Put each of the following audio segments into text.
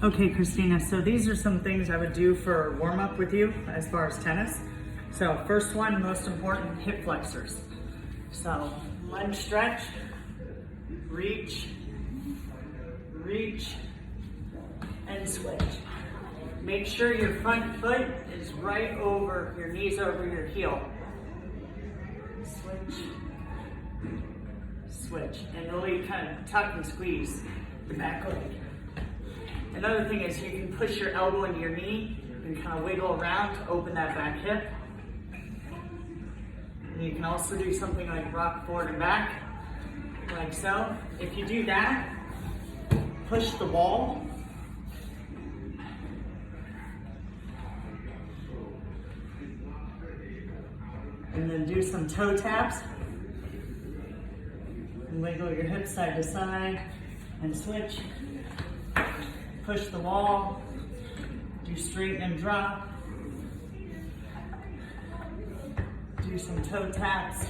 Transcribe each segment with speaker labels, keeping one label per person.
Speaker 1: Okay, Christina, so these are some things I would do for warm up with you as far as tennis. So first one, most important, hip flexors. So lunge stretch, reach, reach, and switch. Make sure your front foot is right over, your knees over your heel. Switch, switch, and really kind of tuck and squeeze the back leg. Another thing is you can push your elbow into your knee and kind of wiggle around to open that back hip. And you can also do something like rock forward and back, like so. If you do that, push the wall. And then do some toe taps. And wiggle your hips side to side and switch. Push the wall, do straighten and drop, do some toe taps.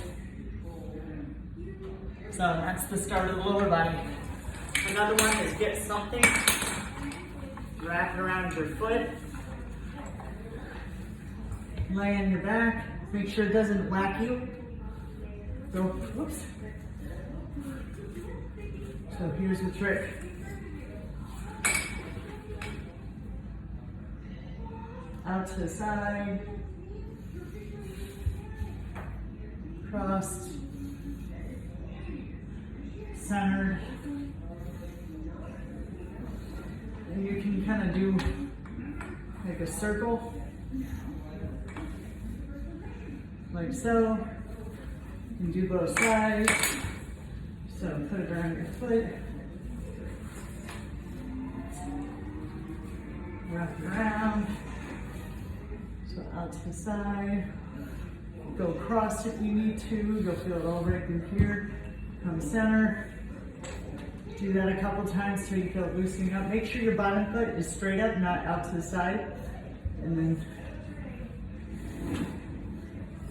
Speaker 1: So that's the start of the lower body. Another one is get something, wrap it around your foot, lay on your back, make sure it doesn't whack you. Go, whoops. So here's the trick. Out to the side, crossed, centered, and you can kind of do like a circle, like so. You can do both sides, so put it around your foot, wrap it around. So out to the side, go across if you need to, you'll feel it all right through here, come center. Do that a couple times till you feel it loosening up. Make sure your bottom foot is straight up, not out to the side. And then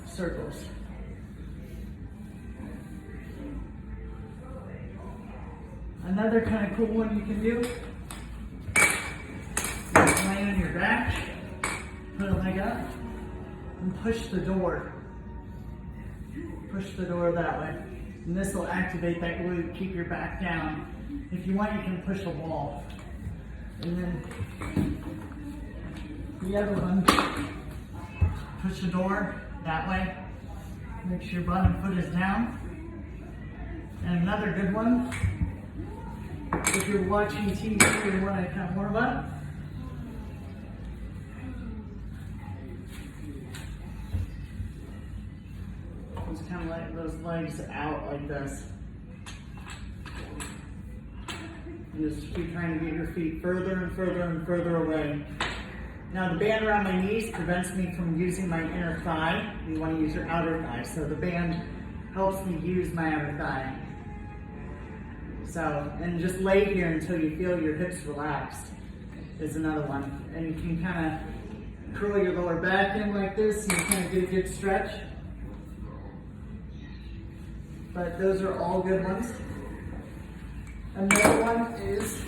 Speaker 1: circles. Another kind of cool one you can do is lay on your back. Put a leg up and push the door. Push the door that way. And this will activate that glute to keep your back down. If you want, you can push a wall. And then the other one, push the door that way. Make sure your bottom foot is down. And another good one, if you're watching TV and you want to kind of warm up, just kind of let those legs out like this. And just keep trying to get your feet further and further and further away. Now the band around my knees prevents me from using my inner thigh. You want to use your outer thigh. So the band helps me use my outer thigh. So, and just lay here until you feel your hips relaxed is another one. And you can kind of curl your lower back in like this and you kind of get a good stretch. But those are all good ones. Another one is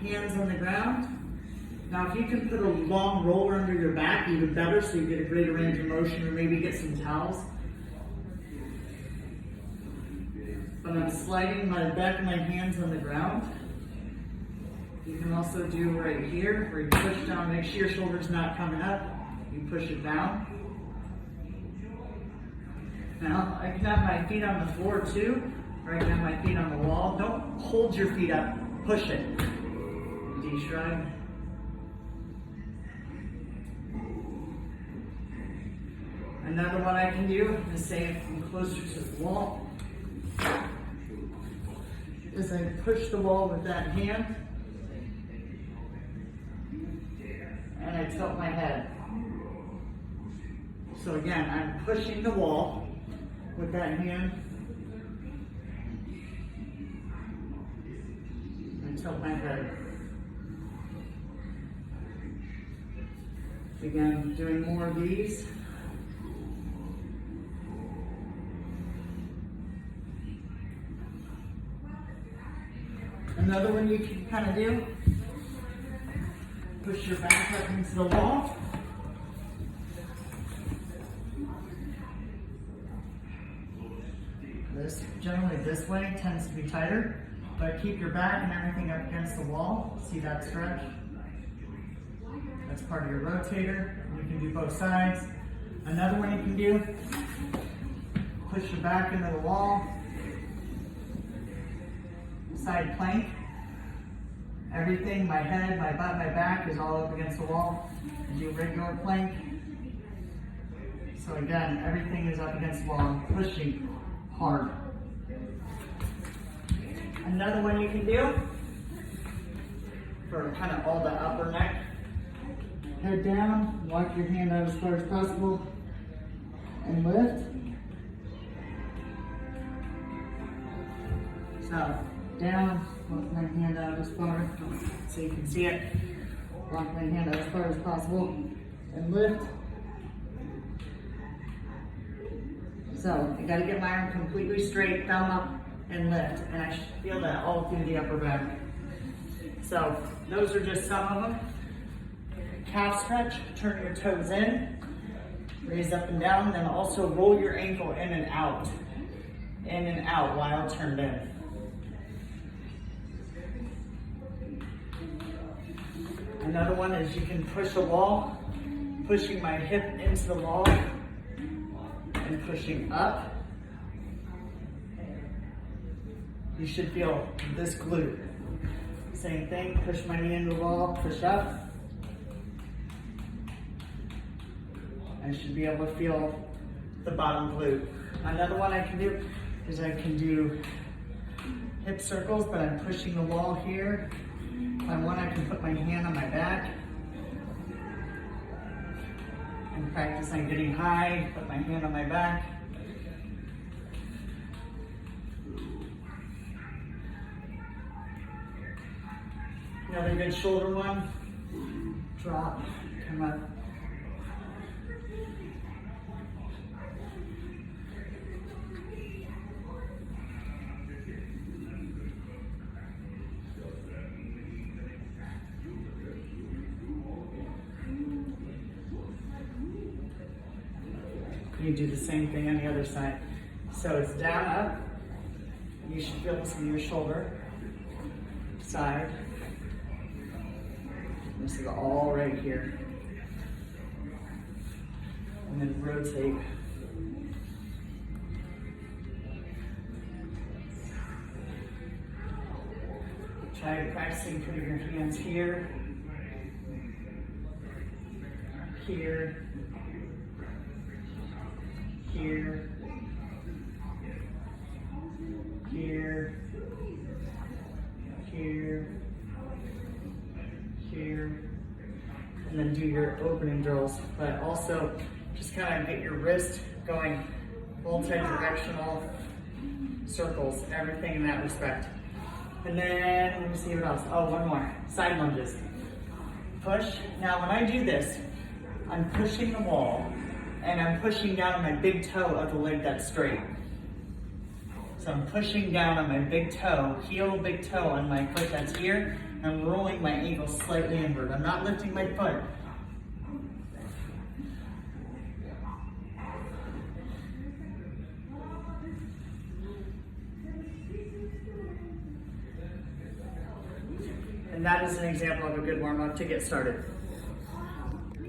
Speaker 1: hands on the ground. Now if you can put a long roller under your back, even better, so you get a greater range of motion, or maybe get some towels. But I'm sliding my back of my hands on the ground. You can also do right here, where you push down, make sure your shoulder's not coming up. You push it down. Now, I can have my feet on the floor too, or I can have my feet on the wall. Don't hold your feet up, push it. D-shrug. Another one I can do is say I'm closer to the wall, is I push the wall with that hand, and I tilt my head. So again, I'm pushing the wall with that hand, and tilt my head. Again, doing more of these. Another one you can kind of do, push your back up into the wall. Generally this way tends to be tighter, but keep your back and everything up against the wall. See that stretch? That's part of your rotator. You can do both sides. Another one you can do, push your back into the wall, side plank. Everything, my head, my butt, my back is all up against the wall. Do regular plank. So again, everything is up against the wall. I'm pushing hard. Another one you can do for kind of all the upper neck. Head down, walk your hand out as far as possible, and lift. So, down, walk my hand out as far, so you can see it. Walk my hand out as far as possible, and lift. So, I gotta get my arm completely straight, thumb up, and lift. And I should feel that all through the upper back. So, those are just some of them. Calf stretch, turn your toes in, raise up and down, then also roll your ankle in and out while turned in. Another one is you can push a wall, pushing my hip into the wall and pushing up. You should feel this glute. Same thing, push my knee into the wall, push up. I should be able to feel the bottom glute. Another one I can do is I can do hip circles, but I'm pushing the wall here. If I want, I can put my hand on my back and practice on getting high, put my hand on my back. Another good shoulder one. Drop, come up. You do the same thing on the other side. So it's down, up. You should feel this in your shoulder. Side. This is all right here. And then rotate. Try practicing putting your hands here, here, here, here, here, here, and then do your opening drills, but also just kind of get your wrist going multi-directional circles, everything in that respect. And then, let me see what else. Oh, one more, side lunges. Push. Now when I do this, I'm pushing the wall and I'm pushing down on my big toe of the leg that's straight. So I'm pushing down on my big toe, heel, big toe on my foot that's here. I'm rolling my ankle slightly inward. I'm not lifting my foot. And that is an example of a good warm-up to get started.